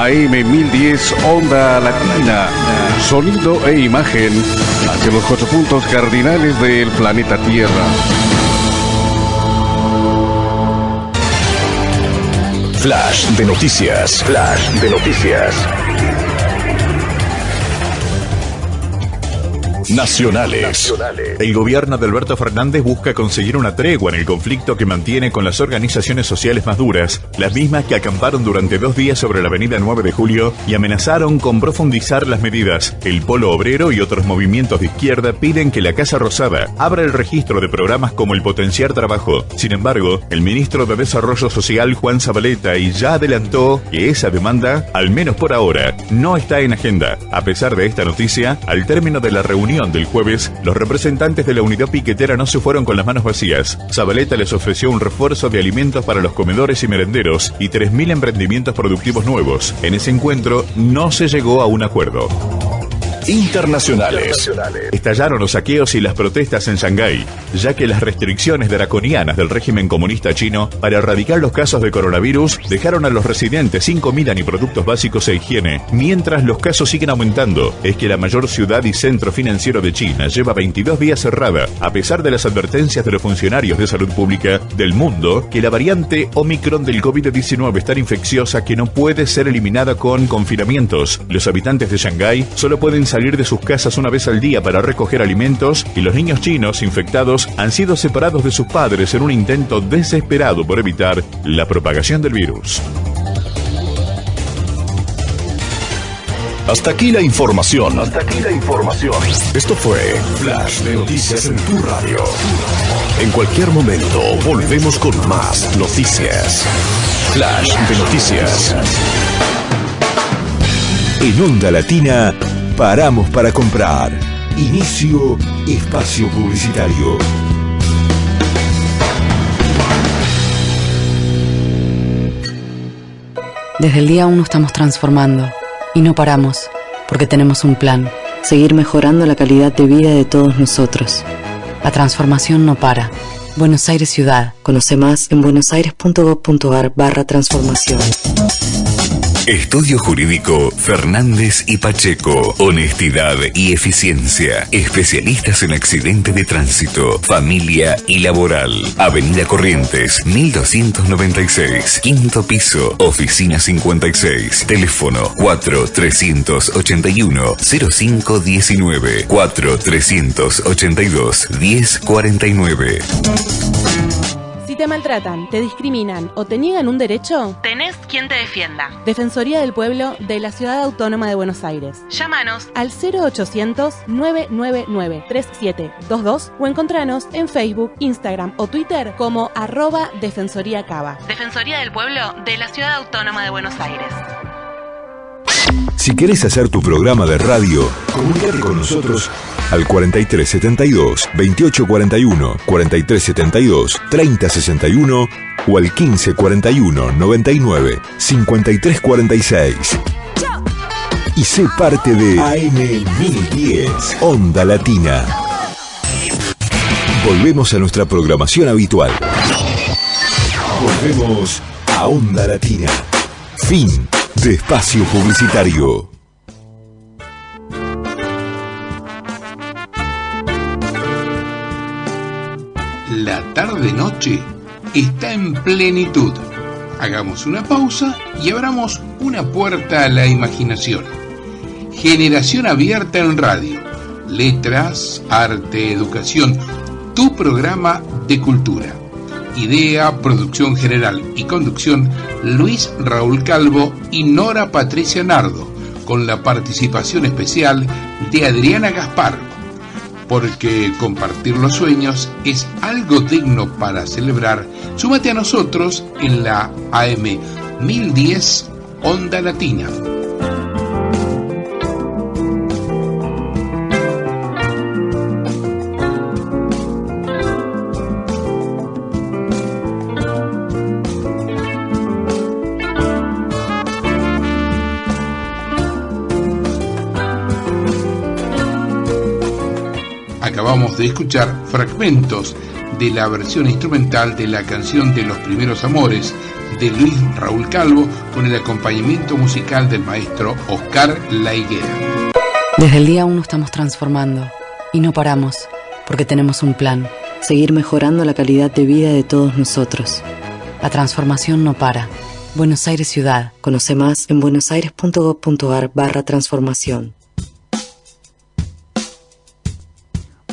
AM 1010 Onda Latina. Sonido e imagen hacia los 8 puntos cardinales del planeta Tierra. Flash de noticias. Flash de noticias. Nacionales. El gobierno de Alberto Fernández busca conseguir una tregua en el conflicto que mantiene con las organizaciones sociales más duras, las mismas que acamparon durante 2 días sobre la avenida 9 de Julio y amenazaron con profundizar las medidas. El Polo Obrero y otros movimientos de izquierda piden que la Casa Rosada abra el registro de programas como el Potenciar Trabajo. Sin embargo, el ministro de Desarrollo Social, Juan Zabaleta, ya adelantó que esa demanda, al menos por ahora, no está en agenda. A pesar de esta noticia, al término de la reunión del jueves, los representantes de la unidad piquetera no se fueron con las manos vacías. Zabaleta les ofreció un refuerzo de alimentos para los comedores y merenderos y 3.000 emprendimientos productivos nuevos. En ese encuentro no se llegó a un acuerdo. Internacionales. Estallaron los saqueos y las protestas en Shanghái, ya que las restricciones draconianas del régimen comunista chino para erradicar los casos de coronavirus dejaron a los residentes sin comida ni productos básicos e higiene, mientras los casos siguen aumentando. Es que la mayor ciudad y centro financiero de China lleva 22 días cerrada, a pesar de las advertencias de los funcionarios de salud pública del mundo que la variante Omicron del COVID-19 es tan infecciosa que no puede ser eliminada con confinamientos. Los habitantes de Shanghái solo pueden salir de sus casas una vez al día para recoger alimentos y los niños chinos infectados han sido separados de sus padres en un intento desesperado por evitar la propagación del virus. Hasta aquí la información. Esto fue Flash de Noticias en tu radio. En cualquier momento volvemos con más noticias. Flash de Noticias. En Onda Latina, paramos para comprar. Inicio espacio publicitario. Desde el día 1 estamos transformando y no paramos, porque tenemos un plan: seguir mejorando la calidad de vida de todos nosotros. La transformación no para. Buenos Aires Ciudad. Conoce más en buenosaires.gov.ar/transformación. Estudio Jurídico Fernández y Pacheco. Honestidad y eficiencia. Especialistas en accidentes de tránsito, familia y laboral. Avenida Corrientes, 1296. Quinto piso, oficina 56. Teléfono 4381-0519. 4382-1049. Si te maltratan, te discriminan o te niegan un derecho, tenés quien te defienda. Defensoría del Pueblo de la Ciudad Autónoma de Buenos Aires. Llámanos al 0800-999-3722 o encontranos en Facebook, Instagram o Twitter como @DefensoríaCava. Defensoría del Pueblo de la Ciudad Autónoma de Buenos Aires. Si querés hacer tu programa de radio, comunícate con nosotros al 4372-2841, 4372-3061 o al 1541-99-5346. Y sé parte de AM 1010, Onda Latina. Volvemos a nuestra programación habitual. Volvemos a Onda Latina. Fin de espacio publicitario. La tarde-noche está en plenitud. Hagamos una pausa y abramos una puerta a la imaginación. Generación Abierta en Radio. Letras, arte, educación. Tu programa de cultura. Idea, producción general y conducción, Luis Raúl Calvo y Nora Patricia Nardo, con la participación especial de Adriana Gaspar. Porque compartir los sueños es algo digno para celebrar. Súmate a nosotros en la AM 1010 Onda Latina. Acabamos de escuchar fragmentos de la versión instrumental de la canción de Los Primeros Amores de Luis Raúl Calvo, con el acompañamiento musical del maestro Oscar La Higuera. Desde el día 1 estamos transformando y no paramos, porque tenemos un plan: seguir mejorando la calidad de vida de todos nosotros. La transformación no para. Buenos Aires Ciudad. Conoce más en buenosaires.gov.ar/transformación.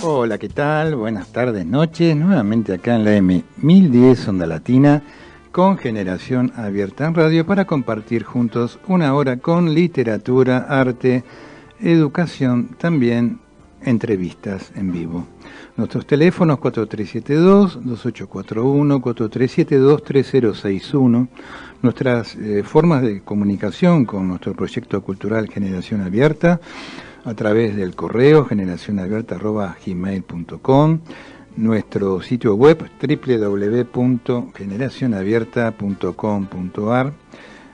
Hola, ¿qué tal? Buenas tardes, noches. Nuevamente acá en la M1010 Onda Latina, con Generación Abierta en Radio, para compartir juntos una hora con literatura, arte, educación, también entrevistas en vivo. Nuestros teléfonos 4372-2841, 4372-3061. Nuestras formas de comunicación con nuestro proyecto cultural Generación Abierta, a través del correo generacionabierta@gmail.com, nuestro sitio web www.generacionabierta.com.ar,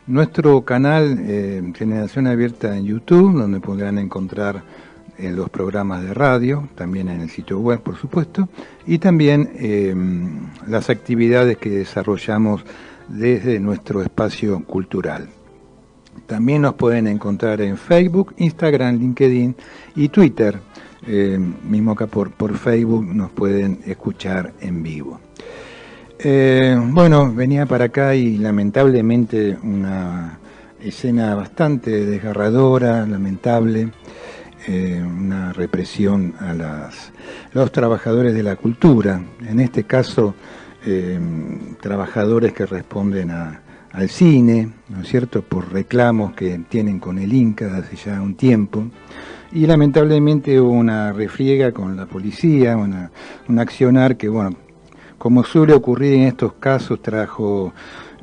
nuestro canal Generación Abierta en YouTube, donde podrán encontrar los programas de radio, también en el sitio web, por supuesto, y también las actividades que desarrollamos desde nuestro espacio cultural. También nos pueden encontrar en Facebook, Instagram, LinkedIn y Twitter. Mismo que por Facebook nos pueden escuchar en vivo. Bueno, venía para acá y lamentablemente una escena bastante desgarradora, lamentable, una represión a los trabajadores de la cultura, en este caso trabajadores que responden al cine, ¿no es cierto?, por reclamos que tienen con el Inca hace ya un tiempo, y lamentablemente hubo una refriega con la policía, un accionar que, bueno, como suele ocurrir en estos casos, trajo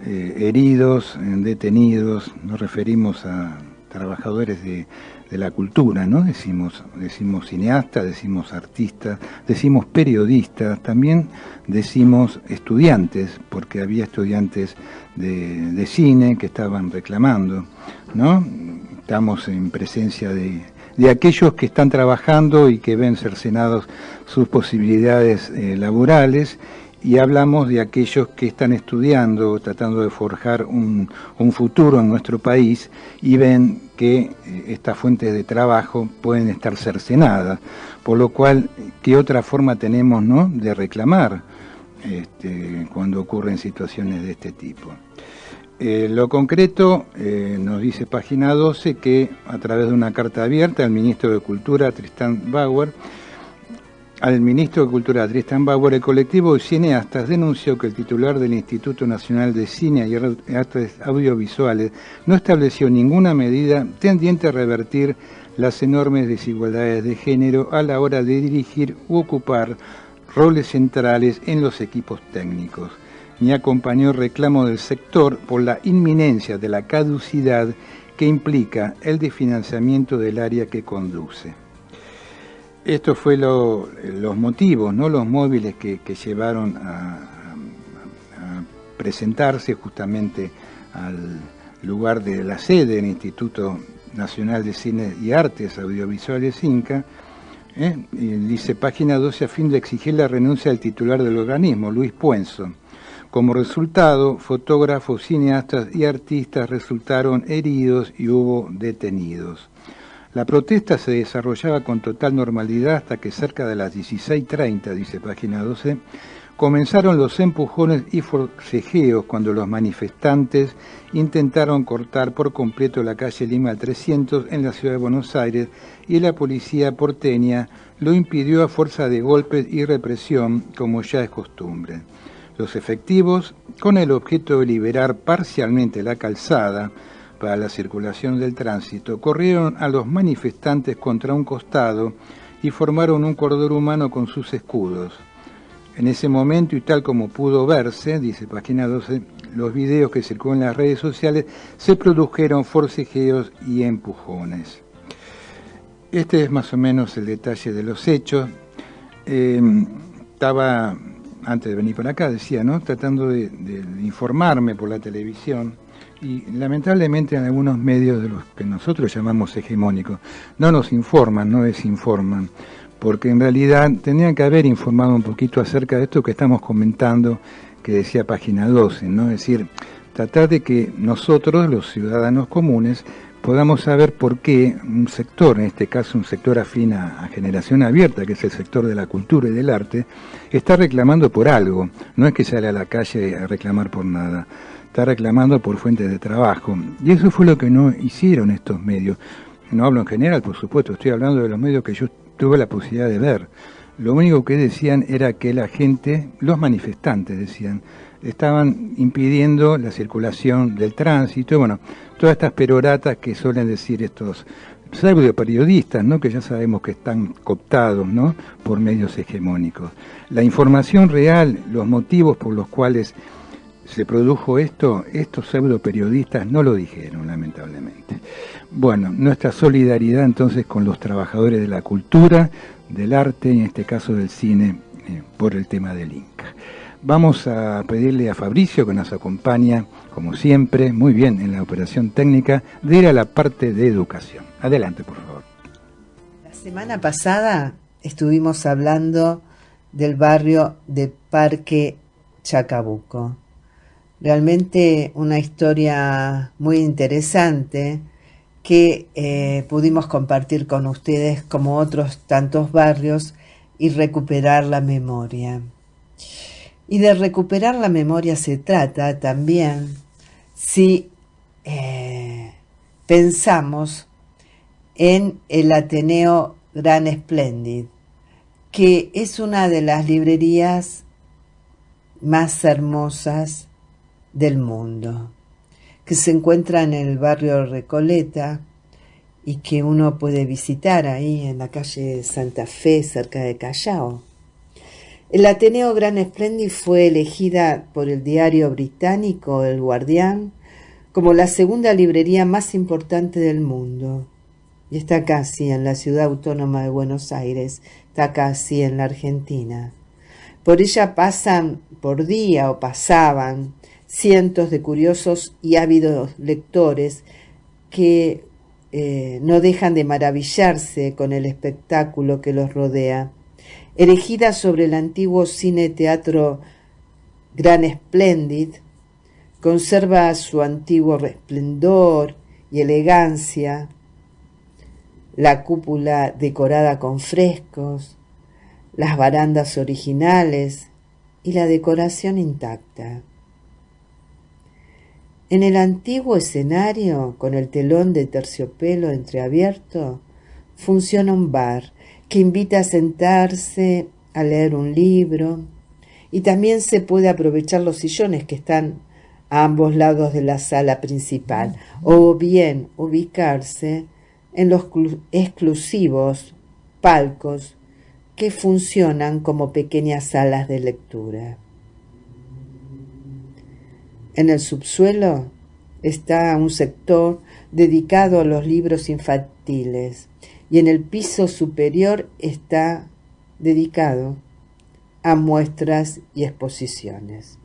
heridos, detenidos. Nos referimos a trabajadores de la cultura, ¿no? Decimos cineastas, decimos artistas, decimos periodistas, también decimos estudiantes, porque había estudiantes de cine que estaban reclamando, ¿no? Estamos en presencia de aquellos que están trabajando y que ven cercenados sus posibilidades laborales, y hablamos de aquellos que están estudiando, tratando de forjar un futuro en nuestro país, y ven que estas fuentes de trabajo pueden estar cercenadas, por lo cual, ¿qué otra forma tenemos, ¿no?, de reclamar cuando ocurren situaciones de este tipo? Lo concreto, nos dice página 12, que a través de una carta abierta al ministro de Cultura, Tristan Bauer, el colectivo de cineastas denunció que el titular del Instituto Nacional de Cine y Artes Audiovisuales no estableció ninguna medida tendiente a revertir las enormes desigualdades de género a la hora de dirigir u ocupar roles centrales en los equipos técnicos, ni acompañó el reclamo del sector por la inminencia de la caducidad que implica el desfinanciamiento del área que conduce. Estos fue los motivos, ¿no?, los móviles que llevaron a presentarse justamente al lugar de la sede del Instituto Nacional de Cine y Artes Audiovisuales INCA. Y dice página 12, a fin de exigir la renuncia del titular del organismo, Luis Puenzo. Como resultado, fotógrafos, cineastas y artistas resultaron heridos y hubo detenidos. La protesta se desarrollaba con total normalidad hasta que cerca de las 16:30, dice página 12, comenzaron los empujones y forcejeos cuando los manifestantes intentaron cortar por completo la calle Lima al 300 en la ciudad de Buenos Aires, y la policía porteña lo impidió a fuerza de golpes y represión, como ya es costumbre. Los efectivos, con el objeto de liberar parcialmente la calzada para la circulación del tránsito, corrieron a los manifestantes contra un costado y formaron un cordón humano con sus escudos. En ese momento, y tal como pudo verse, dice página 12, los videos que circulan en las redes sociales, se produjeron forcejeos y empujones. Este es más o menos el detalle de los hechos. Estaba, antes de venir para acá, decía, ¿no?, tratando de informarme por la televisión, y lamentablemente en algunos medios de los que nosotros llamamos hegemónicos no nos informan, no desinforman, porque en realidad tendrían que haber informado un poquito acerca de esto que estamos comentando, que decía página 12, ¿no? Es decir, tratar de que nosotros, los ciudadanos comunes, podamos saber por qué un sector, en este caso un sector afín a Generación Abierta, que es el sector de la cultura y del arte, está reclamando por algo. No es que sale a la calle a reclamar por nada, está reclamando por fuentes de trabajo. Y eso fue lo que no hicieron estos medios. No hablo en general, por supuesto, estoy hablando de los medios que yo tuve la posibilidad de ver. Lo único que decían era que la gente, los manifestantes decían, estaban impidiendo la circulación del tránsito, bueno, todas estas peroratas que suelen decir estos pseudo periodistas, ¿no? Que ya sabemos que están cooptados, ¿no? Por medios hegemónicos. La información real, los motivos por los cuales se produjo esto, estos pseudo periodistas no lo dijeron, lamentablemente. Bueno, nuestra solidaridad entonces con los trabajadores de la cultura, del arte, en este caso del cine, por el tema del Inca. Vamos a pedirle a Fabricio, que nos acompaña, como siempre, muy bien en la operación técnica, de ir a la parte de educación. Adelante, por favor. La semana pasada estuvimos hablando del barrio de Parque Chacabuco. Realmente una historia muy interesante que pudimos compartir con ustedes, como otros tantos barrios, y recuperar la memoria. Y de recuperar la memoria se trata también si pensamos en el Ateneo Gran Splendid, que es una de las librerías más hermosas del mundo, que se encuentra en el barrio Recoleta y que uno puede visitar ahí en la calle Santa Fe, cerca de Callao. El Ateneo Gran Splendid fue elegida por el diario británico El Guardián como la segunda librería más importante del mundo. Y está casi en la ciudad autónoma de Buenos Aires, está casi en la Argentina. Por ella pasan por día o pasaban cientos de curiosos y ávidos lectores que no dejan de maravillarse con el espectáculo que los rodea. Erigida sobre el antiguo cine-teatro Gran Splendid, conserva su antiguo esplendor y elegancia, la cúpula decorada con frescos, las barandas originales y la decoración intacta. En el antiguo escenario, con el telón de terciopelo entreabierto, funciona un bar que invita a sentarse, a leer un libro, y también se puede aprovechar los sillones que están a ambos lados de la sala principal, o bien ubicarse en los exclusivos palcos que funcionan como pequeñas salas de lectura. En el subsuelo está un sector dedicado a los libros infantiles y en el piso superior está dedicado a muestras y exposiciones.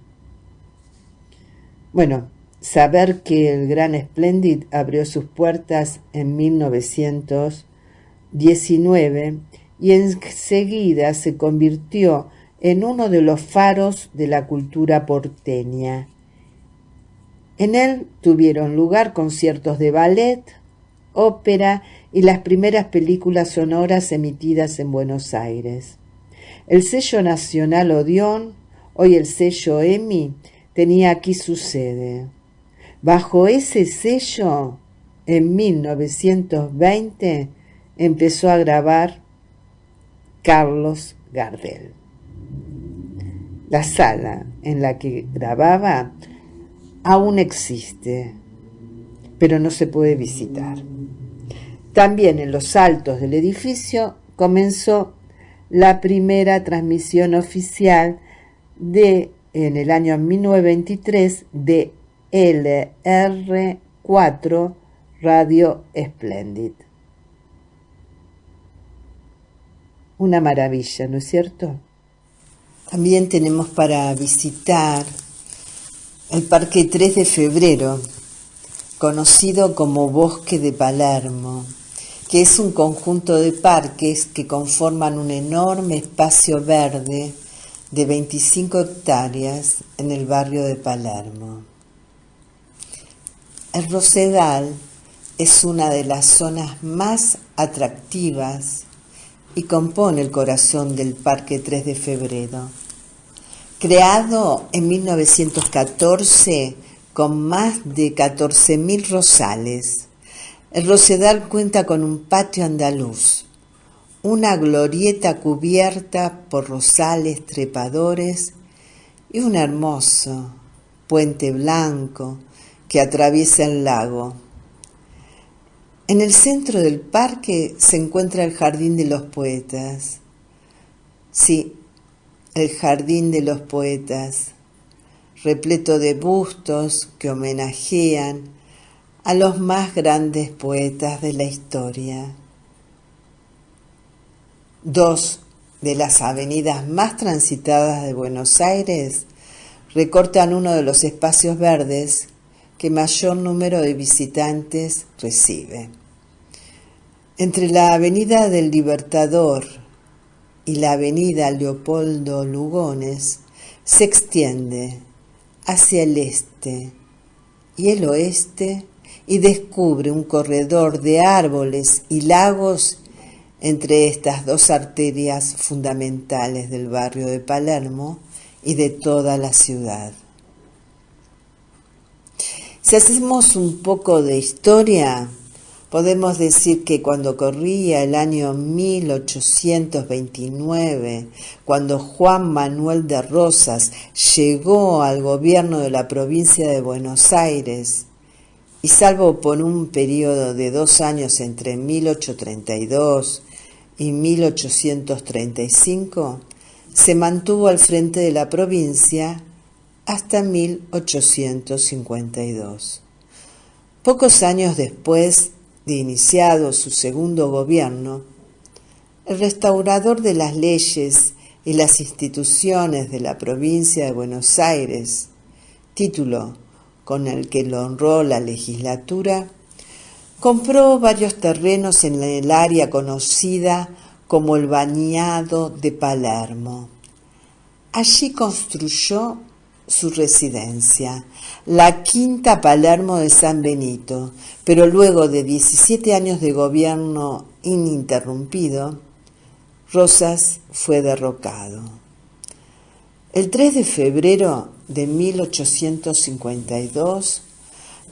Bueno, saber que el Gran Splendid abrió sus puertas en 1919 y enseguida se convirtió en uno de los faros de la cultura porteña. En él tuvieron lugar conciertos de ballet, ópera y las primeras películas sonoras emitidas en Buenos Aires. El sello nacional Odeón, hoy el sello EMI, tenía aquí su sede. Bajo ese sello, en 1920, empezó a grabar Carlos Gardel. La sala en la que grababa aún existe, pero no se puede visitar. También en los altos del edificio comenzó la primera transmisión oficial en el año 1923 de LR4 Radio Splendid. Una maravilla, ¿no es cierto? También tenemos para visitar el Parque 3 de Febrero, conocido como Bosque de Palermo, que es un conjunto de parques que conforman un enorme espacio verde de 25 hectáreas en el barrio de Palermo. El Rosedal es una de las zonas más atractivas y compone el corazón del Parque 3 de Febrero. Creado en 1914 con más de 14.000 rosales, el Rosedal cuenta con un patio andaluz, una glorieta cubierta por rosales trepadores y un hermoso puente blanco que atraviesa el lago. En el centro del parque se encuentra el Jardín de los Poetas. Sí, el Jardín de los Poetas, repleto de bustos que homenajean a los más grandes poetas de la historia. Dos de las avenidas más transitadas de Buenos Aires recortan uno de los espacios verdes que mayor número de visitantes recibe. Entre la Avenida del Libertador y la Avenida Leopoldo Lugones se extiende hacia el este y el oeste y descubre un corredor de árboles y lagos entre estas dos arterias fundamentales del barrio de Palermo y de toda la ciudad. Si hacemos un poco de historia, podemos decir que cuando corría el año 1829, cuando Juan Manuel de Rosas llegó al gobierno de la provincia de Buenos Aires, y salvo por un periodo de 2 años entre 1832 y 1835, se mantuvo al frente de la provincia hasta 1852. Pocos años después de iniciado su segundo gobierno, el restaurador de las leyes y las instituciones de la provincia de Buenos Aires, título con el que lo honró la legislatura, compró varios terrenos en el área conocida como el Bañado de Palermo. Allí construyó su residencia, la Quinta Palermo de San Benito, pero luego de 17 años de gobierno ininterrumpido, Rosas fue derrocado. El 3 de febrero de 1852,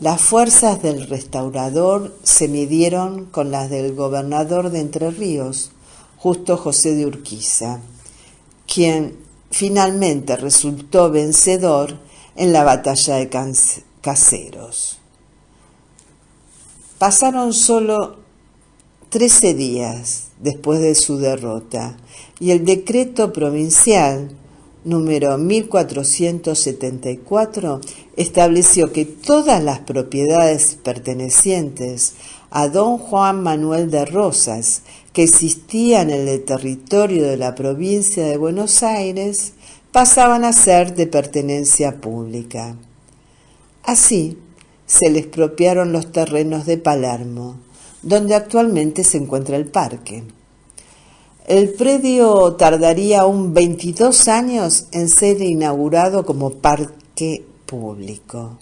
las fuerzas del restaurador se midieron con las del gobernador de Entre Ríos, Justo José de Urquiza, quien finalmente resultó vencedor en la batalla de Caseros. Pasaron solo 13 días después de su derrota y el decreto provincial número 1474 estableció que todas las propiedades pertenecientes a don Juan Manuel de Rosas que existían en el territorio de la provincia de Buenos Aires pasaban a ser de pertenencia pública. Así, se le expropiaron los terrenos de Palermo, donde actualmente se encuentra el parque. El predio tardaría aún 22 años en ser inaugurado como parque público.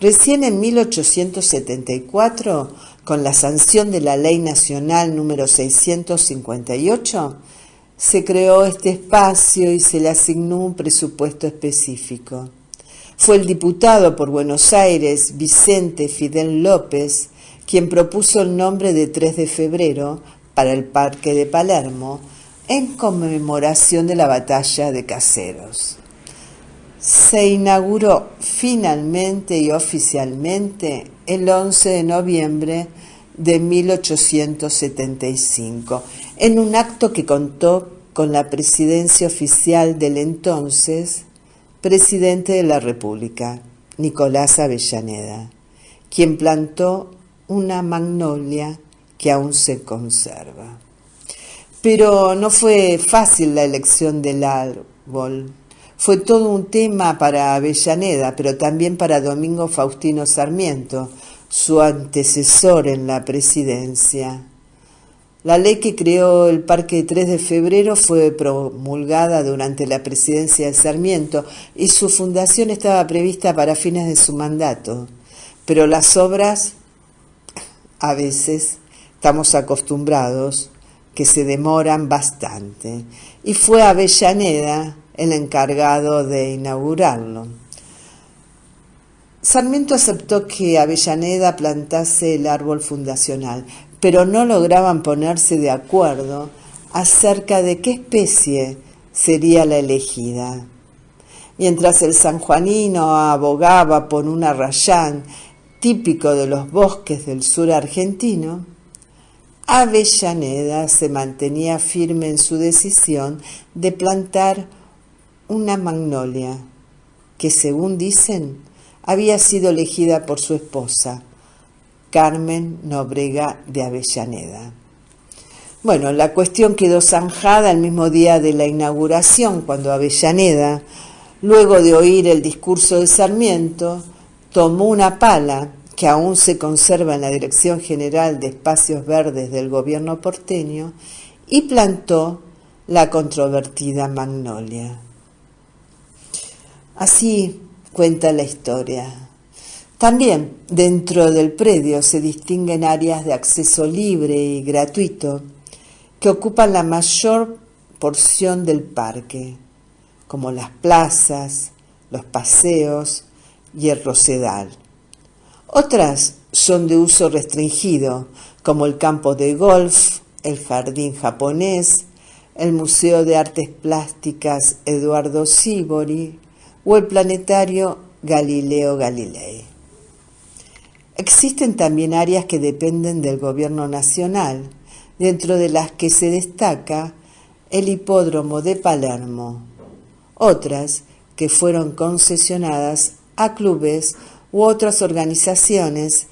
Recién en 1874, con la sanción de la Ley Nacional número 658, se creó este espacio y se le asignó un presupuesto específico. Fue el diputado por Buenos Aires, Vicente Fidel López, quien propuso el nombre de 3 de febrero para el Parque de Palermo en conmemoración de la batalla de Caseros. Se inauguró finalmente y oficialmente el 11 de noviembre de 1875, en un acto que contó con la presidencia oficial del entonces presidente de la República, Nicolás Avellaneda, quien plantó una magnolia que aún se conserva. Pero no fue fácil la elección del árbol. Fue todo un tema para Avellaneda, pero también para Domingo Faustino Sarmiento, su antecesor en la presidencia. La ley que creó el Parque 3 de Febrero fue promulgada durante la presidencia de Sarmiento y su fundación estaba prevista para fines de su mandato. pero las obras a veces estamos acostumbrados que se demoran bastante, y fue Avellaneda el encargado de inaugurarlo. Sarmiento aceptó que Avellaneda plantase el árbol fundacional, pero no lograban ponerse de acuerdo acerca de qué especie sería la elegida. Mientras el sanjuanino abogaba por un arrayán típico de los bosques del sur argentino, Avellaneda se mantenía firme en su decisión de plantar una magnolia que, según dicen, había sido elegida por su esposa, Carmen Nóbrega de Avellaneda. Bueno, la cuestión quedó zanjada el mismo día de la inauguración, cuando Avellaneda, luego de oír el discurso de Sarmiento, tomó una pala que aún se conserva en la Dirección General de Espacios Verdes del gobierno porteño y plantó la controvertida magnolia. Así cuenta la historia. También dentro del predio se distinguen áreas de acceso libre y gratuito que ocupan la mayor porción del parque, como las plazas, los paseos y el rosedal. Otras son de uso restringido, como el campo de golf, el jardín japonés, el Museo de Artes Plásticas Eduardo Sívori o el planetario Galileo Galilei. Existen también áreas que dependen del gobierno nacional, dentro de las que se destaca el hipódromo de Palermo, otras que fueron concesionadas a clubes u otras organizaciones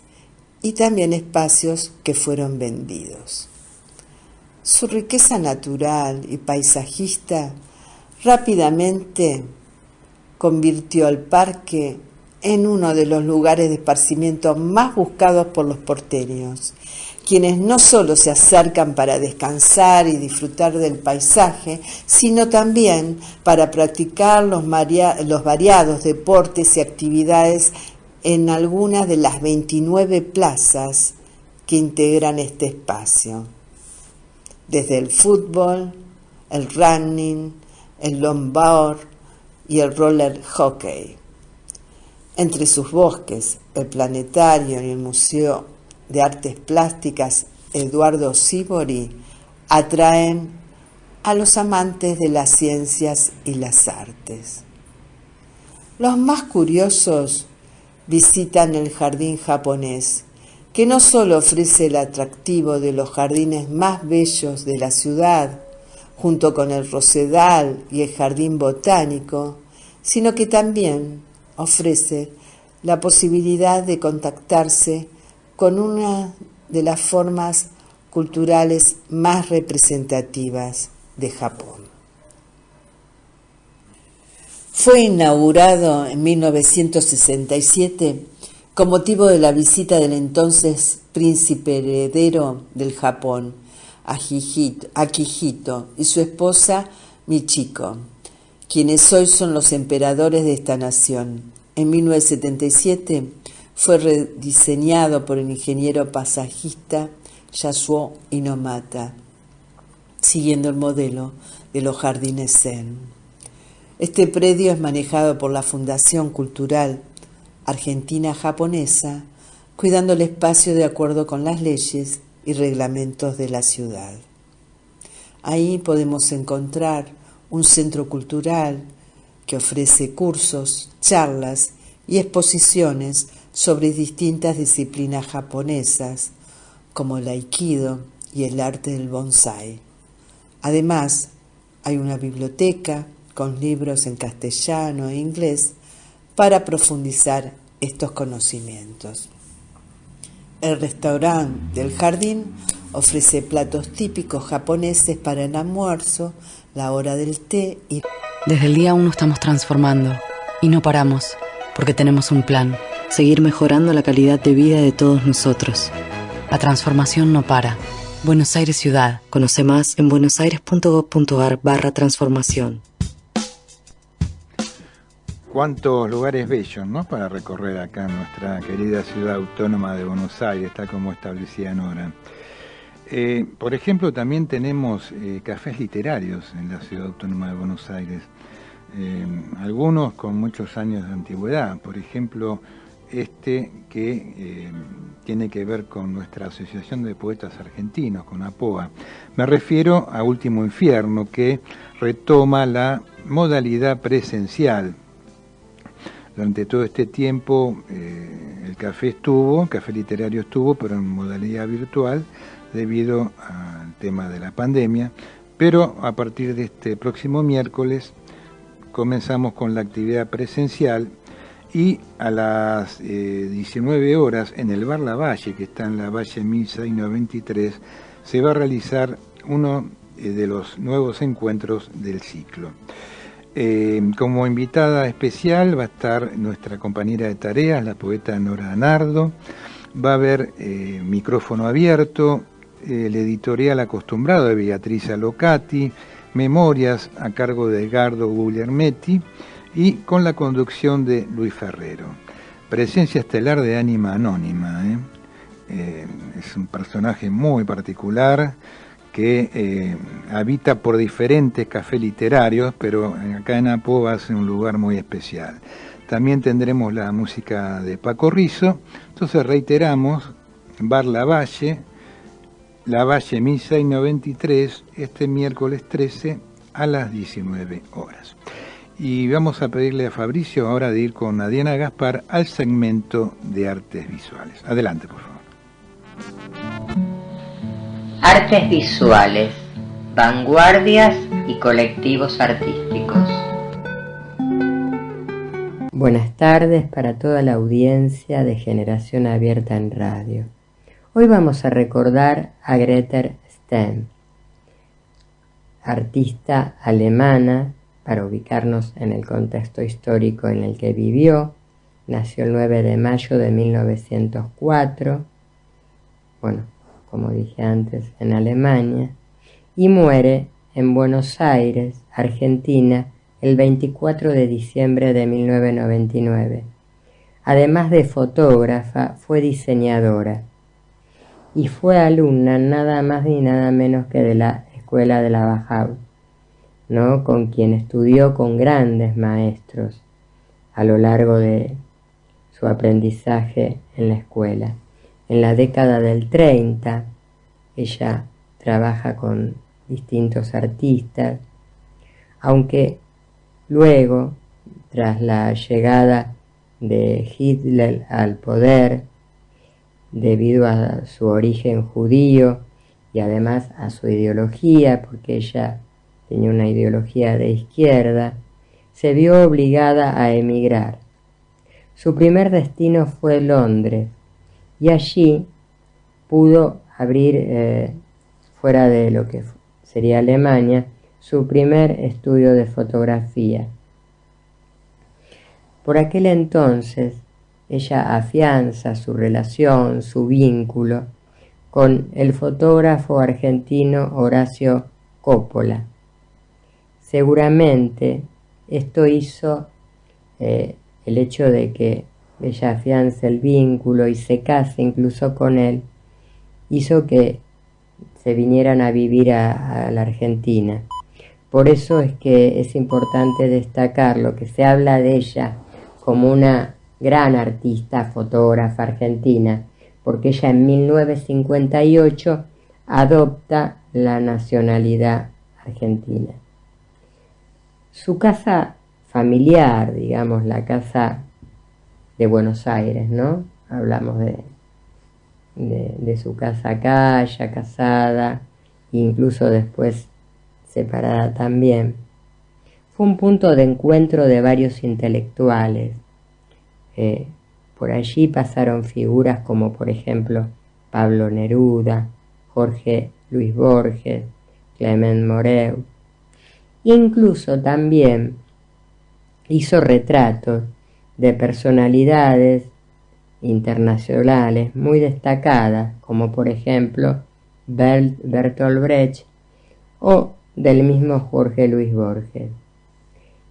y también espacios que fueron vendidos. Su riqueza natural y paisajista rápidamente convirtió al parque en uno de los lugares de esparcimiento más buscados por los porteños, quienes no solo se acercan para descansar y disfrutar del paisaje, sino también para practicar los variados deportes y actividades en algunas de las 29 plazas que integran este espacio, desde el fútbol, el running, el longboard y el roller hockey. Entre sus bosques, el planetario y el Museo de Artes Plásticas Eduardo Sívori atraen a los amantes de las ciencias y las artes. Los más curiosos visitan el jardín japonés, que no solo ofrece el atractivo de los jardines más bellos de la ciudad, junto con el rosedal y el jardín botánico, sino que también ofrece la posibilidad de contactarse con una de las formas culturales más representativas de Japón. Fue inaugurado en 1967 con motivo de la visita del entonces príncipe heredero del Japón, Akihito, y su esposa Michiko, quienes hoy son los emperadores de esta nación. En 1977 fue rediseñado por el ingeniero paisajista Yasuo Inomata, siguiendo el modelo de los jardines Zen. Este predio es manejado por la Fundación Cultural Argentina-Japonesa, cuidando el espacio de acuerdo con las leyes y reglamentos de la ciudad. Ahí podemos encontrar un centro cultural que ofrece cursos, charlas y exposiciones sobre distintas disciplinas japonesas, como el aikido y el arte del bonsái. Además, hay una biblioteca con libros en castellano e inglés para profundizar estos conocimientos. El restaurante del jardín ofrece platos típicos japoneses para el almuerzo, la hora del té y... Desde el día 1 estamos transformando y no paramos, porque tenemos un plan: seguir mejorando la calidad de vida de todos nosotros. La transformación no para. Buenos Aires Ciudad. Conoce más en buenosaires.gov.ar/transformación. Cuántos lugares bellos, ¿no?, para recorrer acá en nuestra querida ciudad autónoma de Buenos Aires, está como establecía Nora. Por ejemplo, también tenemos cafés literarios en la ciudad autónoma de Buenos Aires, algunos con muchos años de antigüedad. Por ejemplo, que tiene que ver con nuestra Asociación de Poetas Argentinos, con APOA. Me refiero a Último Infierno, que retoma la modalidad presencial. Durante todo este tiempo el café literario estuvo, pero en modalidad virtual debido al tema de la pandemia. Pero a partir de este próximo miércoles comenzamos con la actividad presencial y a las 19 horas en el Bar La Valle, que está en la Valle 1693, se va a realizar uno de los nuevos encuentros del ciclo. Como invitada especial va a estar nuestra compañera de tareas, la poeta Nora Nardo. Va a haber micrófono abierto, el editorial acostumbrado de Beatriz Alocati, memorias a cargo de Edgardo Guglielmetti y con la conducción de Luis Ferrero. Presencia estelar de Ánima Anónima. Es un personaje muy particular que habita por diferentes cafés literarios, pero acá en Apo va a ser un lugar muy especial. También tendremos la música de Paco Rizzo. Entonces reiteramos, Bar La Valle 1693, este miércoles 13 a las 19 horas. Y vamos a pedirle a Fabricio ahora de ir con Diana Gaspar al segmento de artes visuales. Adelante, por favor. Artes visuales, vanguardias y colectivos artísticos. Buenas tardes para toda la audiencia de Generación Abierta en Radio. Hoy vamos a recordar a Greta Stemm, artista alemana, para ubicarnos en el contexto histórico en el que vivió. Nació el 9 de mayo de 1904, como dije antes, en Alemania, y muere en Buenos Aires, Argentina, el 24 de diciembre de 1999. Además de fotógrafa, fue diseñadora y fue alumna nada más ni nada menos que de la Escuela de la Bauhaus, ¿no?, con quien estudió con grandes maestros a lo largo de su aprendizaje en la escuela. En la década del 30, ella trabaja con distintos artistas, aunque luego, tras la llegada de Hitler al poder, debido a su origen judío y además a su ideología, porque ella tenía una ideología de izquierda, se vio obligada a emigrar. Su primer destino fue Londres, y allí pudo abrir, fuera de lo que sería Alemania, su primer estudio de fotografía. Por aquel entonces, ella afianza su relación, su vínculo, con el fotógrafo argentino Horacio Coppola. Seguramente esto hizo el hecho de que ella afiance el vínculo y se case incluso con él, hizo que se vinieran a vivir a la Argentina. Por eso es que es importante destacar lo que se habla de ella como una gran artista, fotógrafa argentina, porque ella en 1958 adopta la nacionalidad argentina. Su casa familiar, digamos, la casa de Buenos Aires, ¿no? Hablamos de su casa acá, ya casada, incluso después separada también. Fue un punto de encuentro de varios intelectuales. Por allí pasaron figuras como, por ejemplo, Pablo Neruda, Jorge Luis Borges, Clement Moreu. Incluso también hizo retratos de personalidades internacionales muy destacadas, como por ejemplo Bertolt Brecht o del mismo Jorge Luis Borges.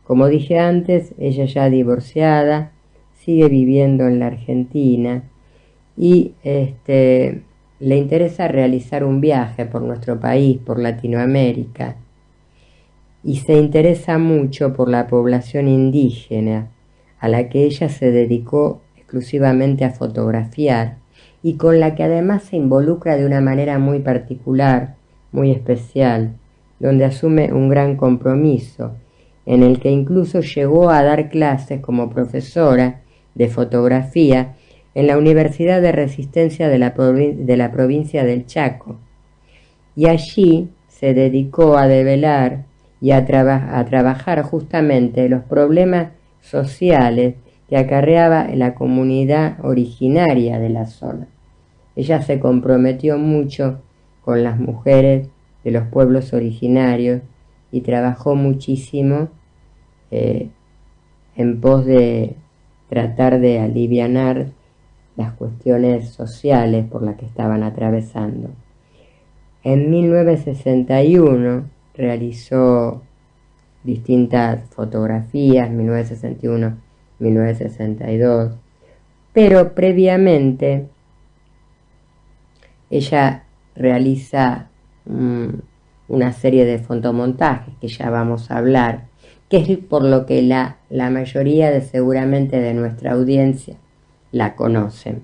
Como dije antes, ella ya divorciada, sigue viviendo en la Argentina y le interesa realizar un viaje por nuestro país, por Latinoamérica, y se interesa mucho por la población indígena, a la que ella se dedicó exclusivamente a fotografiar y con la que además se involucra de una manera muy particular, muy especial, donde asume un gran compromiso, en el que incluso llegó a dar clases como profesora de fotografía en la Universidad de Resistencia de la provincia del Chaco. Y allí se dedicó a develar y a trabajar justamente los problemas sociales que acarreaba la comunidad originaria de la zona. Ella se comprometió mucho con las mujeres de los pueblos originarios y trabajó muchísimo en pos de tratar de alivianar las cuestiones sociales por las que estaban atravesando. En 1961 realizó distintas fotografías, 1961, 1962, pero previamente ella realiza una serie de fotomontajes que ya vamos a hablar, que es por lo que la mayoría seguramente de nuestra audiencia la conocen.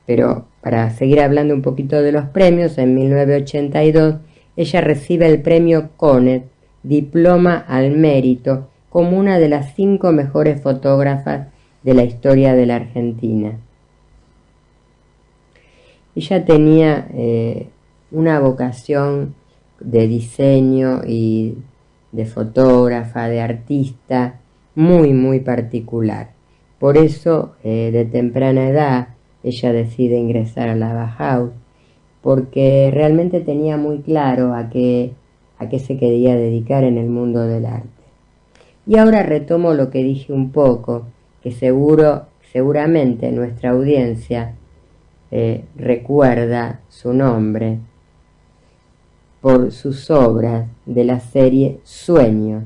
Pero para seguir hablando un poquito de los premios, en 1982 ella recibe el premio CONET, Diploma al Mérito, como una de las 5 mejores fotógrafas de la historia de la Argentina. Ella tenía una vocación de diseño y de fotógrafa, de artista, muy, muy particular. Por eso, de temprana edad, ella decide ingresar a la Bauhaus, porque realmente tenía muy claro a qué se quería dedicar en el mundo del arte. Y ahora retomo lo que dije un poco, que seguramente nuestra audiencia recuerda su nombre por sus obras de la serie Sueños,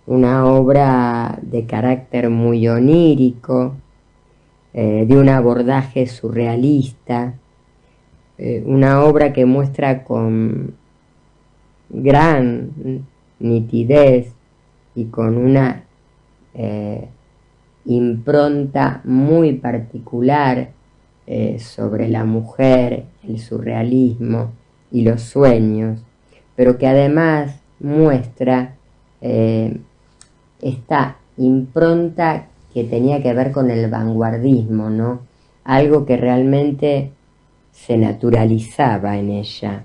una obra de carácter muy onírico, de un abordaje surrealista, una obra que muestra con gran nitidez y con una impronta muy particular sobre la mujer, el surrealismo y los sueños, pero que además muestra esta impronta que tenía que ver con el vanguardismo, ¿no? Algo que realmente se naturalizaba en ella.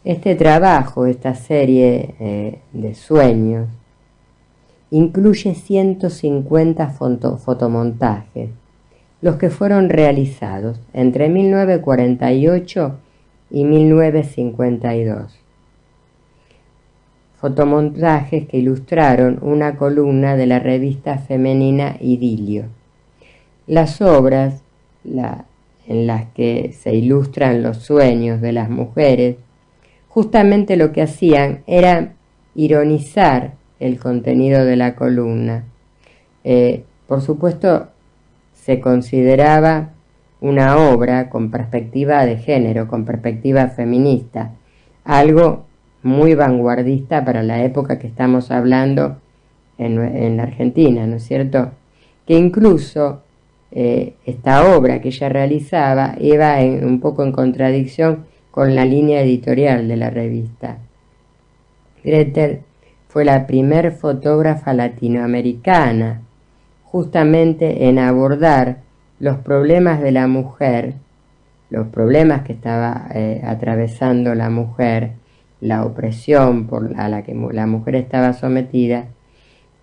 Este trabajo, esta serie de sueños, incluye 150 fotomontajes, los que fueron realizados entre 1948 y 1952. Fotomontajes que ilustraron una columna de la revista femenina Idilio. Las obras en las que se ilustran los sueños de las mujeres, justamente lo que hacían era ironizar el contenido de la columna. Por supuesto, se consideraba una obra con perspectiva de género, con perspectiva feminista, algo muy vanguardista para la época que estamos hablando en la Argentina, ¿no es cierto? Que incluso esta obra que ella realizaba iba un poco en contradicción con la línea editorial de la revista. Gretel fue la primer fotógrafa latinoamericana justamente en abordar los problemas de la mujer, los problemas que estaba atravesando la mujer, la opresión a la que la mujer estaba sometida,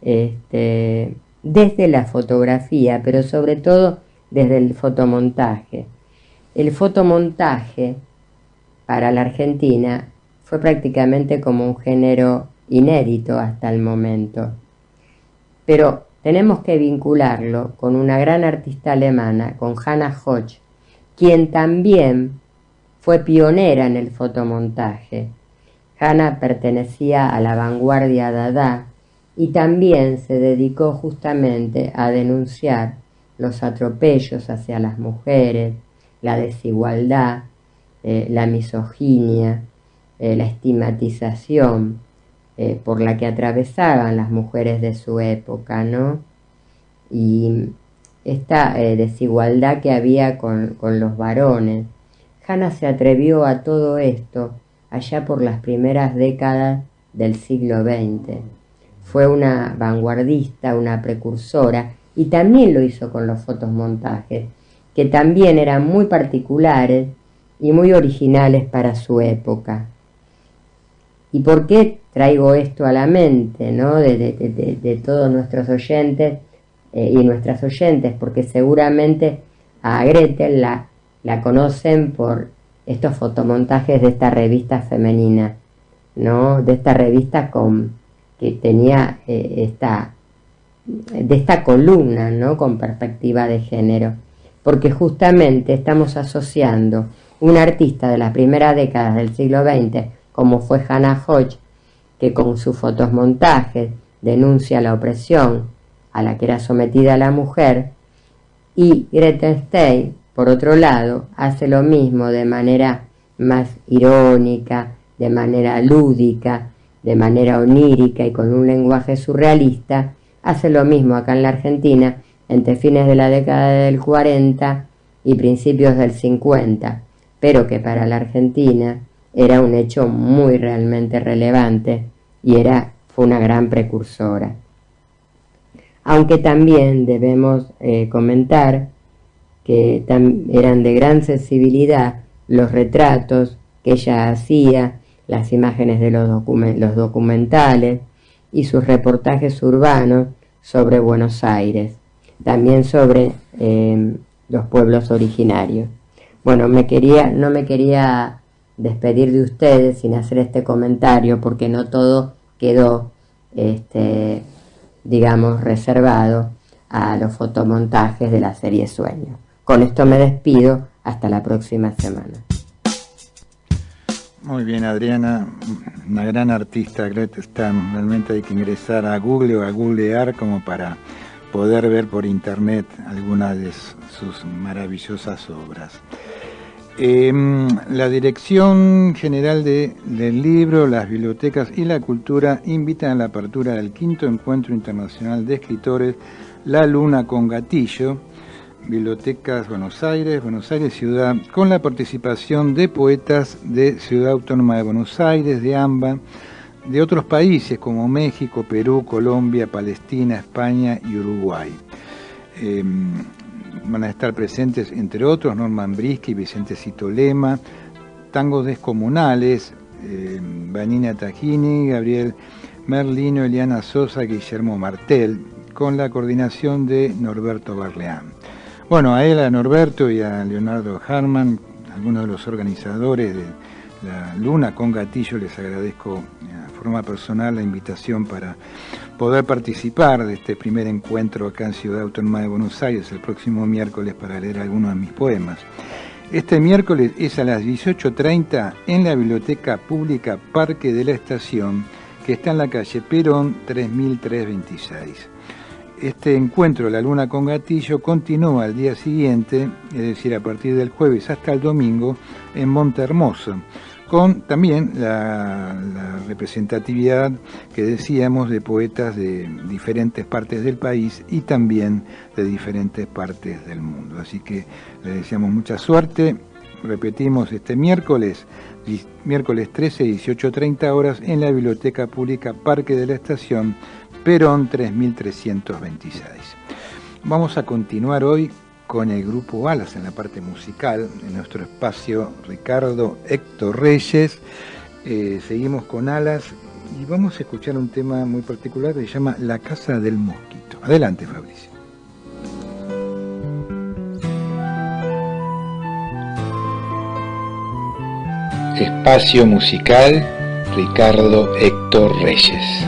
desde la fotografía, pero sobre todo desde el fotomontaje. El fotomontaje para la Argentina fue prácticamente como un género inédito hasta el momento, pero tenemos que vincularlo con una gran artista alemana, con Hannah Höch, quien también fue pionera en el fotomontaje. Hannah pertenecía a la vanguardia Dada y también se dedicó justamente a denunciar los atropellos hacia las mujeres, la desigualdad, la misoginia, la estigmatización por la que atravesaban las mujeres de su época, ¿no? Y esta desigualdad que había con los varones. Hannah se atrevió a todo esto allá por las primeras décadas del siglo XX. Fue una vanguardista, una precursora, y también lo hizo con los fotomontajes, que también eran muy particulares y muy originales para su época. ¿Y por qué traigo esto a la mente, ¿no? de todos nuestros oyentes y nuestras oyentes? Porque seguramente a Gretel la conocen por estos fotomontajes de esta revista femenina, ¿no? De esta revista que tenía de esta columna, ¿no? Con perspectiva de género, porque justamente estamos asociando una artista de las primeras décadas del siglo XX, como fue Hannah Hodge, que con sus fotomontajes denuncia la opresión a la que era sometida la mujer, y Gretel Stein, por otro lado, hace lo mismo de manera más irónica, de manera lúdica, de manera onírica y con un lenguaje surrealista. Hace lo mismo acá en la Argentina entre fines de la década del 40 y principios del 50, pero que para la Argentina era un hecho muy realmente relevante y fue una gran precursora. Aunque también debemos comentar que eran de gran sensibilidad los retratos que ella hacía, las imágenes de los documentales y sus reportajes urbanos sobre Buenos Aires, también sobre los pueblos originarios. Bueno, no me quería despedir de ustedes sin hacer este comentario, porque no todo quedó, digamos, reservado a los fotomontajes de la serie Sueños. Con esto me despido, hasta la próxima semana. Muy bien, Adriana, una gran artista. Gretel Stein. Realmente hay que ingresar a Google o a googlear como para poder ver por internet algunas de sus maravillosas obras. La Dirección General del Libro, las Bibliotecas y la Cultura invitan a la apertura del 5º Encuentro Internacional de Escritores La Luna con Gatillo, Bibliotecas Buenos Aires Ciudad, con la participación de poetas de Ciudad Autónoma de Buenos Aires, de AMBA, de otros países como México, Perú, Colombia, Palestina, España y Uruguay. Van a estar presentes, entre otros, Norman Brisky, Vicente Citolema, tangos descomunales, Vanina Tajini, Gabriel Merlino, Eliana Sosa, Guillermo Martel, con la coordinación de Norberto Barleán. Bueno, a él, a Norberto y a Leonardo Harman, algunos de los organizadores de la Luna con Gatillo, les agradezco de forma personal la invitación para poder participar de este primer encuentro acá en Ciudad Autónoma de Buenos Aires el próximo miércoles para leer algunos de mis poemas. Este miércoles es a las 18:30 en la Biblioteca Pública Parque de la Estación, que está en la calle Perón 3326. Este encuentro, La Luna con Gatillo, continúa al día siguiente, es decir, a partir del jueves hasta el domingo, en Montehermoso, con también la representatividad que decíamos de poetas de diferentes partes del país y también de diferentes partes del mundo. Así que les deseamos mucha suerte. Repetimos, este miércoles 13, 18:30 horas, en la Biblioteca Pública Parque de la Estación, Perón 3326. Vamos a continuar hoy con el grupo Alas en la parte musical, en nuestro espacio Ricardo Héctor Reyes. Seguimos con Alas y vamos a escuchar un tema muy particular que se llama La Casa del Mosquito. Adelante, Fabricio. Espacio musical Ricardo Héctor Reyes.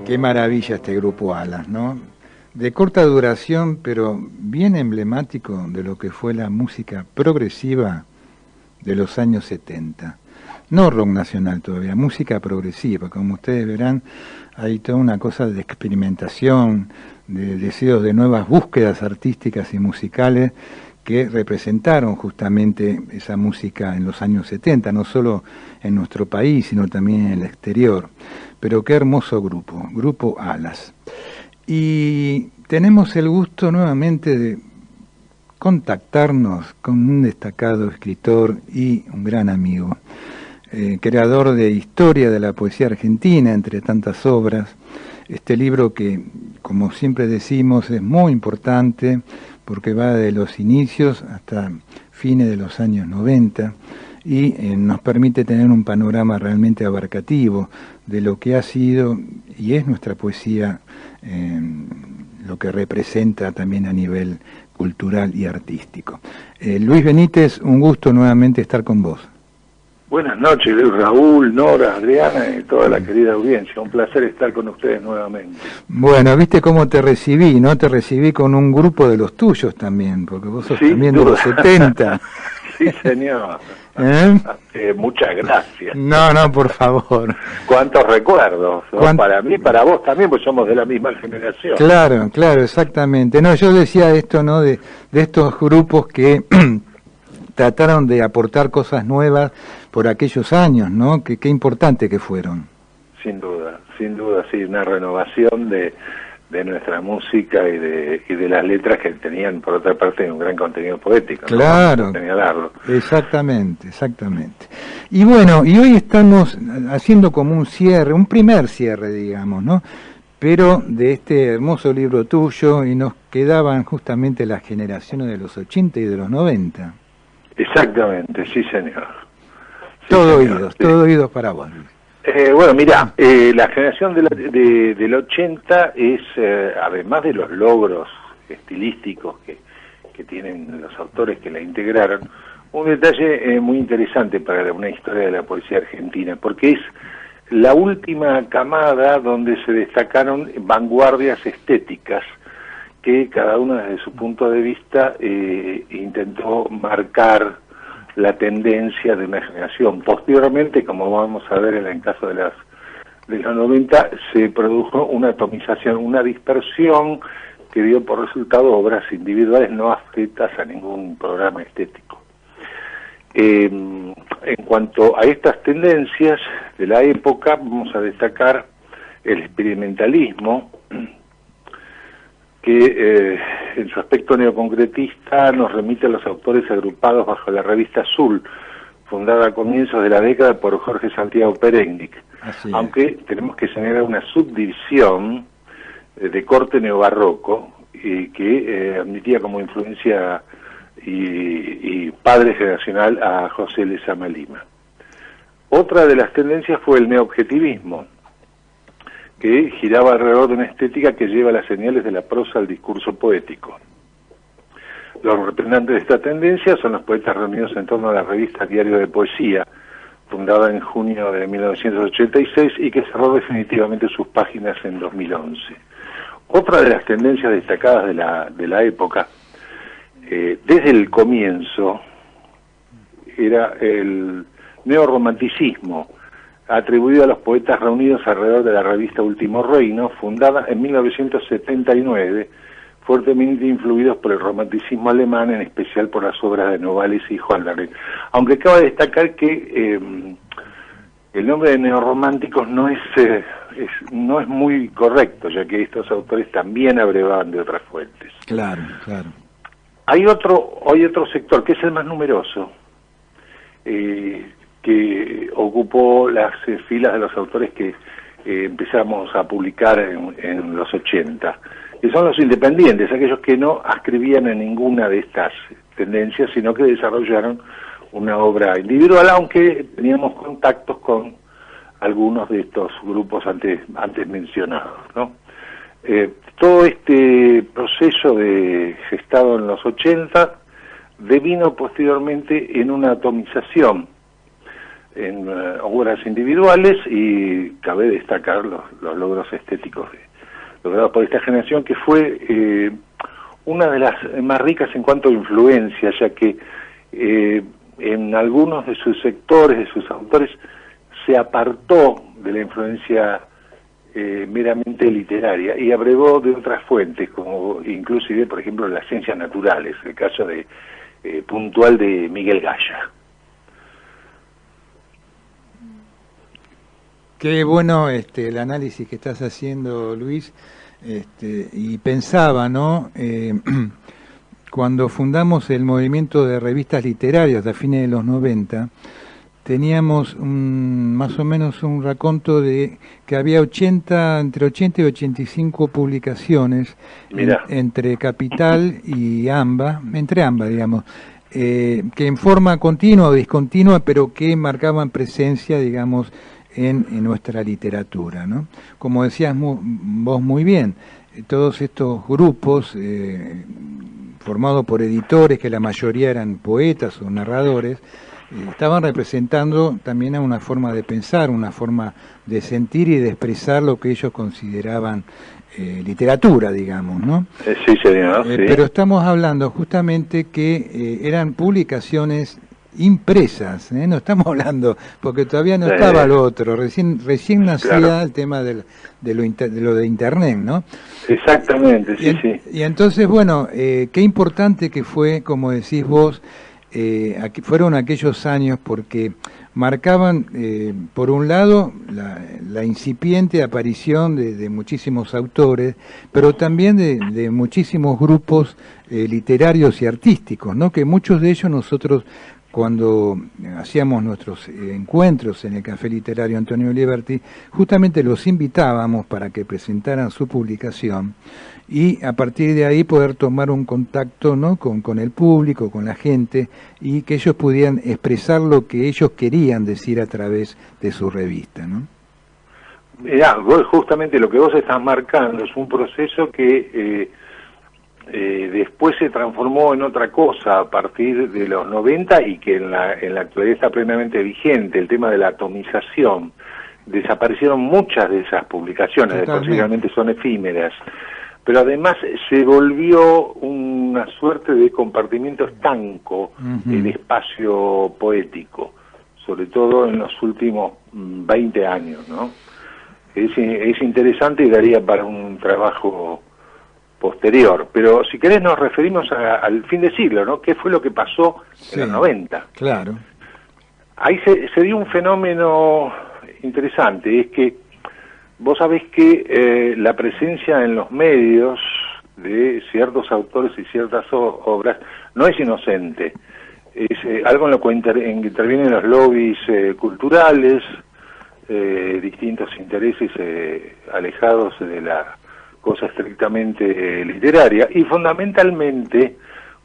Qué maravilla este grupo Alas, ¿no? De corta duración, pero bien emblemático de lo que fue la música progresiva de los años 70. No rock nacional todavía, música progresiva. Como ustedes verán, hay toda una cosa de experimentación, de deseos de nuevas búsquedas artísticas y musicales que representaron justamente esa música en los años 70, no solo en nuestro país, sino también en el exterior. Pero qué hermoso grupo, Grupo Alas. Y tenemos el gusto nuevamente de contactarnos con un destacado escritor y un gran amigo, creador de Historia de la Poesía Argentina, entre tantas obras. Este libro que, como siempre decimos, es muy importante porque va de los inicios hasta fines de los años 90 y nos permite tener un panorama realmente abarcativo de lo que ha sido y es nuestra poesía, lo que representa también a nivel cultural y artístico. Luis Benítez, un gusto nuevamente estar con vos. Buenas noches, Raúl, Nora, Adriana y toda la querida audiencia. Un placer estar con ustedes nuevamente. Bueno, viste cómo te recibí, ¿no? Te recibí con un grupo de los tuyos también, porque vos sos también de los 70. Sí, señor. Muchas gracias. No, por favor. Cuántos recuerdos, ¿no? Para mí, para vos también, pues somos de la misma generación. Claro, exactamente. No, yo decía esto, ¿no? De estos grupos que trataron de aportar cosas nuevas por aquellos años, ¿no? Qué importante que fueron. Sin duda, sí, una renovación de nuestra música y de las letras que tenían, por otra parte, un gran contenido poético. Claro, ¿no? Señalarlo. Exactamente. Y bueno, y hoy estamos haciendo como un cierre, un primer cierre, digamos, ¿no? Pero de este hermoso libro tuyo, y nos quedaban justamente las generaciones de los 80 y de los 90. Exactamente, sí, señor. Todo oídos para vos. Bueno, mira, la generación del 80 es, además de los logros estilísticos que tienen los autores que la integraron, un detalle muy interesante para una historia de la poesía argentina, porque es la última camada donde se destacaron vanguardias estéticas que cada una desde su punto de vista intentó marcar la tendencia de una generación. Posteriormente, como vamos a ver en el caso de los 90, se produjo una atomización, una dispersión que dio por resultado obras individuales no afectas a ningún programa estético. En cuanto a estas tendencias de la época, vamos a destacar el experimentalismo, que en su aspecto neoconcretista nos remite a los autores agrupados bajo la revista Azul, fundada a comienzos de la década por Jorge Santiago Perennik, aunque tenemos que señalar una subdivisión de corte neobarroco que admitía como influencia y padre generacional a José Lezama Lima. Otra de las tendencias fue el neoobjetivismo, que giraba alrededor de una estética que lleva las señales de la prosa al discurso poético. Los representantes de esta tendencia son los poetas reunidos en torno a la revista Diario de Poesía, fundada en junio de 1986 y que cerró definitivamente sus páginas en 2011. Otra de las tendencias destacadas de la época, desde el comienzo, era el neorromanticismo, atribuido a los poetas reunidos alrededor de la revista Último Reino, fundada en 1979, fuertemente influidos por el romanticismo alemán, en especial por las obras de Novalis y Hölderlin. Aunque cabe destacar que el nombre de neorrománticos no es muy correcto, ya que estos autores también abrevaban de otras fuentes. Claro, claro. Hay otro sector, que es el más numeroso, que ocupó las filas de los autores que empezamos a publicar en los 80, que son los independientes, aquellos que no ascribían en ninguna de estas tendencias, sino que desarrollaron una obra individual, aunque teníamos contactos con algunos de estos grupos antes mencionados, ¿no? Todo este proceso gestado en los 80 devino posteriormente en una atomización en obras individuales, y cabe destacar los logros estéticos logrados por esta generación, que fue una de las más ricas en cuanto a influencia, ya que en algunos de sus sectores, de sus autores, se apartó de la influencia meramente literaria y abrevó de otras fuentes, como inclusive, por ejemplo, las ciencias naturales, el caso puntual de Miguel Gaya. Qué bueno el análisis que estás haciendo, Luis, y pensaba, ¿no? Cuando fundamos el movimiento de revistas literarias a fines de los 90, teníamos más o menos un raconto de que había entre 80 y 85 publicaciones entre Capital y AMBA, entre ambas, digamos, que en forma continua o discontinua, pero que marcaban presencia, digamos, en nuestra literatura, ¿no? Como decías vos muy bien, todos estos grupos formados por editores, que la mayoría eran poetas o narradores, estaban representando también a una forma de pensar, una forma de sentir y de expresar lo que ellos consideraban literatura, digamos, ¿no? Sí, señor. Sí. Pero estamos hablando justamente que eran publicaciones impresas, no estamos hablando, porque todavía no estaba lo otro, recién nacía el tema de lo de Internet, ¿no? Exactamente, sí. Y entonces, bueno, qué importante que fue, como decís vos, fueron aquellos años, porque marcaban, por un lado, la incipiente aparición de muchísimos autores, pero también de muchísimos grupos literarios y artísticos, ¿no? Que muchos de ellos nosotros cuando hacíamos nuestros encuentros en el Café Literario Antonio Liberty, justamente los invitábamos para que presentaran su publicación y a partir de ahí poder tomar un contacto, ¿no?, con el público, con la gente, y que ellos pudieran expresar lo que ellos querían decir a través de su revista, ¿no? Mirá, justamente lo que vos estás marcando es un proceso que después se transformó en otra cosa a partir de los 90 y que en la actualidad está plenamente vigente, el tema de la atomización. Desaparecieron muchas de esas publicaciones, después realmente son efímeras, pero además se volvió una suerte de compartimiento estanco el espacio poético, sobre todo en los últimos 20 años, ¿no? Es interesante y daría para un trabajo posterior, pero si querés nos referimos al fin de siglo, ¿no? ¿Qué fue lo que pasó en los 90? Claro. Ahí se dio un fenómeno interesante, es que vos sabés que la presencia en los medios de ciertos autores y ciertas obras no es inocente, es algo en lo que intervienen los lobbies culturales, distintos intereses alejados de la cosa estrictamente literaria, y fundamentalmente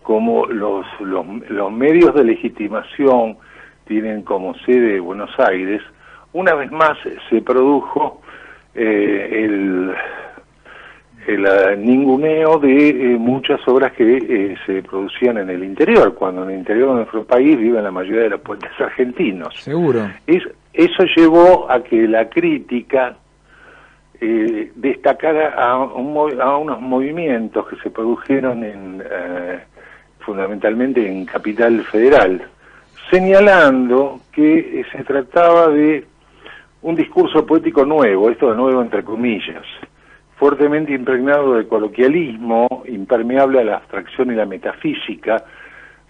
como los medios de legitimación tienen como sede Buenos Aires, una vez más se produjo el ninguneo de muchas obras que se producían en el interior, cuando en el interior de nuestro país viven la mayoría de los poetas argentinos. Seguro. Eso llevó a que la crítica destacara a unos movimientos que se produjeron fundamentalmente en Capital Federal, señalando que se trataba de un discurso poético nuevo, esto de nuevo entre comillas, fuertemente impregnado de coloquialismo, impermeable a la abstracción y la metafísica,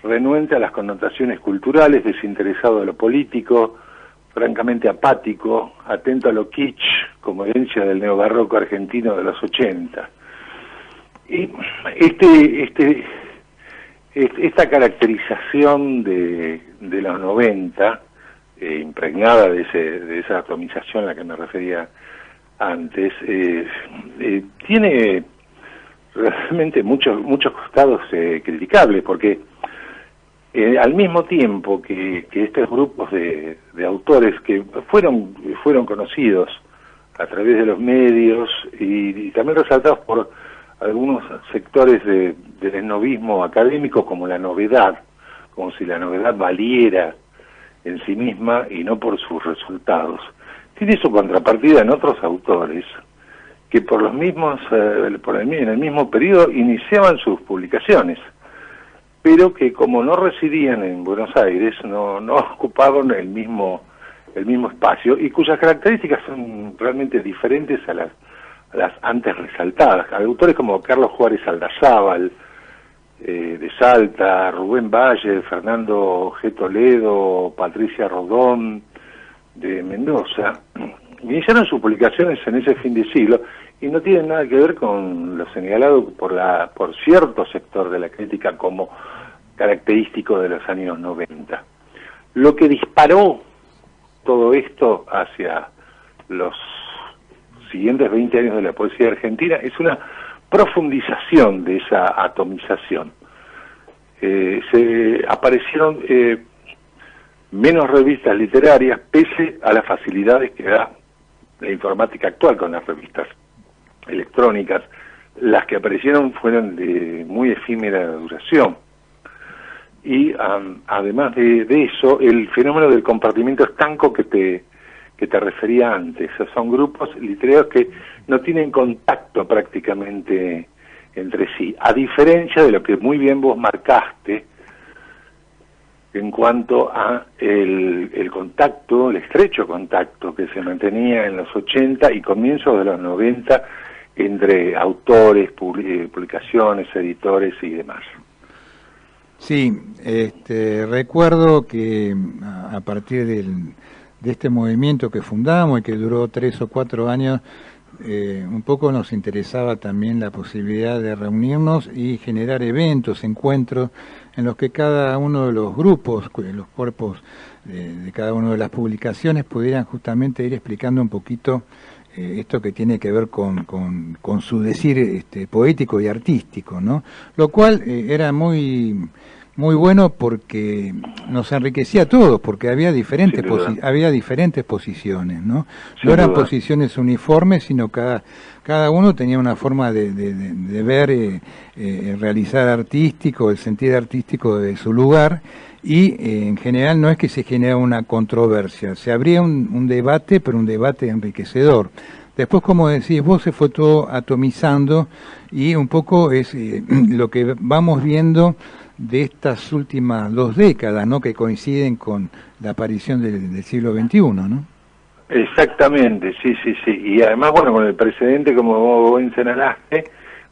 renuente a las connotaciones culturales, desinteresado de lo político, francamente apático, atento a lo kitsch, como herencia del neobarroco argentino de los 80. Y esta caracterización de los 90, impregnada de esa atomización a la que me refería antes, tiene realmente muchos costados criticables, porque al mismo tiempo que estos grupos de autores que fueron conocidos a través de los medios y también resaltados por algunos sectores del esnovismo académico como la novedad, como si la novedad valiera en sí misma y no por sus resultados, tiene su contrapartida en otros autores que en el mismo periodo iniciaban sus publicaciones, pero que como no residían en Buenos Aires, no ocupaban el mismo espacio, y cuyas características son realmente diferentes a las antes resaltadas. Autores como Carlos Juárez Aldazábal, de Salta, Rubén Valle, Fernando G. Toledo, Patricia Rodón, de Mendoza, iniciaron sus publicaciones en ese fin de siglo, y no tienen nada que ver con lo señalado por cierto sector de la crítica como característico de los años 90. Lo que disparó todo esto hacia los siguientes 20 años de la poesía argentina es una profundización de esa atomización. Se aparecieron menos revistas literarias pese a las facilidades que da la informática actual con las revistas electrónicas. Las que aparecieron fueron de muy efímera duración. Y además de eso, el fenómeno del compartimiento estanco que te refería antes. O sea, son grupos literarios que no tienen contacto prácticamente entre sí, a diferencia de lo que muy bien vos marcaste en cuanto a el contacto, el estrecho contacto que se mantenía en los 80 y comienzos de los 90 entre autores, publicaciones, editores y demás. Sí, recuerdo que a partir de este movimiento que fundamos y que duró 3 o 4 años, un poco nos interesaba también la posibilidad de reunirnos y generar eventos, encuentros, en los que cada uno de los grupos, los cuerpos de cada una de las publicaciones pudieran justamente ir explicando un poquito esto que tiene que ver con su decir poético y artístico, ¿no? Lo cual era muy bueno porque nos enriquecía a todos, porque había diferentes posiciones, ¿no? No eran posiciones uniformes, sino cada uno tenía una forma de ver, realizar artístico, el sentir artístico de su lugar, y en general no es que se genera una controversia, se abría un debate, pero un debate enriquecedor. Después, como decís vos, se fue todo atomizando, y un poco es lo que vamos viendo de estas últimas 2 décadas, ¿no? Que coinciden con la aparición del siglo XXI, ¿no? Exactamente, sí. Y además, bueno, con el precedente, como vos señalaste,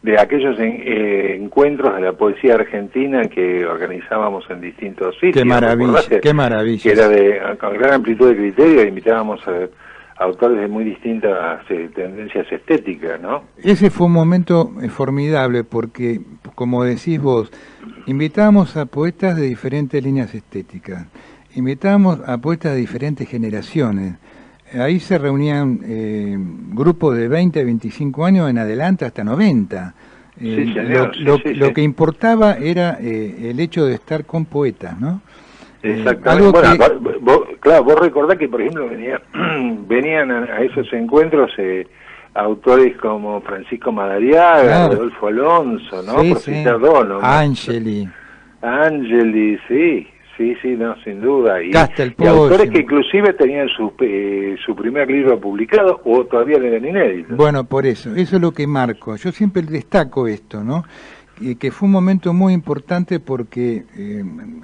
de aquellos encuentros de la poesía argentina que organizábamos en distintos sitios. Qué maravilla. Que era con gran amplitud de criterio, e invitábamos a autores de muy distintas tendencias estéticas, ¿no? Ese fue un momento formidable porque, como decís vos, invitábamos a poetas de diferentes líneas estéticas, invitábamos a poetas de diferentes generaciones. Ahí se reunían grupos de 20, 25 años en adelante hasta 90. Lo que importaba era el hecho de estar con poetas, ¿no? Exactamente. Bueno, vos recordás que, por ejemplo, venían a esos encuentros autores como Francisco Madariaga, Rodolfo Alonso, ¿no? Por citar dos, ¿no? Angeli, sí, no, sin duda. Y autores que inclusive tenían su primer libro publicado o todavía eran inéditos. Bueno, por eso es lo que marco. Yo siempre destaco esto, ¿no? Que fue un momento muy importante porque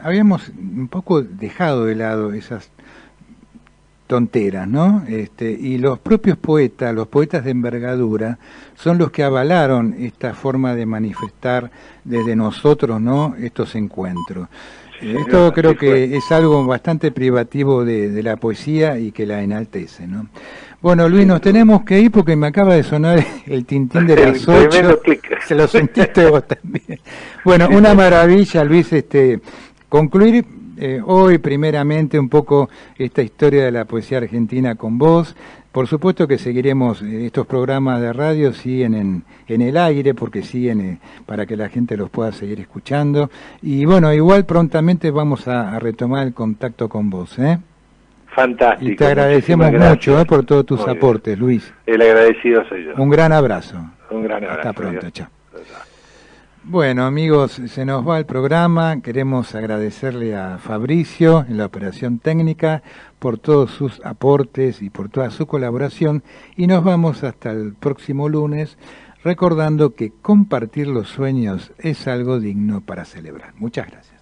habíamos un poco dejado de lado esas tonteras, ¿no? Y los propios poetas, los poetas de envergadura, son los que avalaron esta forma de manifestar desde nosotros, ¿no? Estos encuentros. Esto creo que es algo bastante privativo de la poesía y que la enaltece, ¿no? Bueno, Luis, nos tenemos que ir porque me acaba de sonar el tintín de las 8. Se lo sentiste vos también. Bueno, una maravilla, Luis, concluir hoy primeramente un poco esta historia de la poesía argentina con vos. Por supuesto que seguiremos, estos programas de radio siguen en el aire porque siguen para que la gente los pueda seguir escuchando. Y bueno, igual prontamente vamos a retomar el contacto con vos, ¿eh? Fantástico. Y te agradecemos mucho por todos tus aportes, Luis. El agradecido soy yo. Un gran abrazo. Un gran abrazo. Hasta pronto, chao. Bueno, amigos, se nos va el programa. Queremos agradecerle a Fabricio en la operación técnica por todos sus aportes y por toda su colaboración. Y nos vamos hasta el próximo lunes, recordando que compartir los sueños es algo digno para celebrar. Muchas gracias.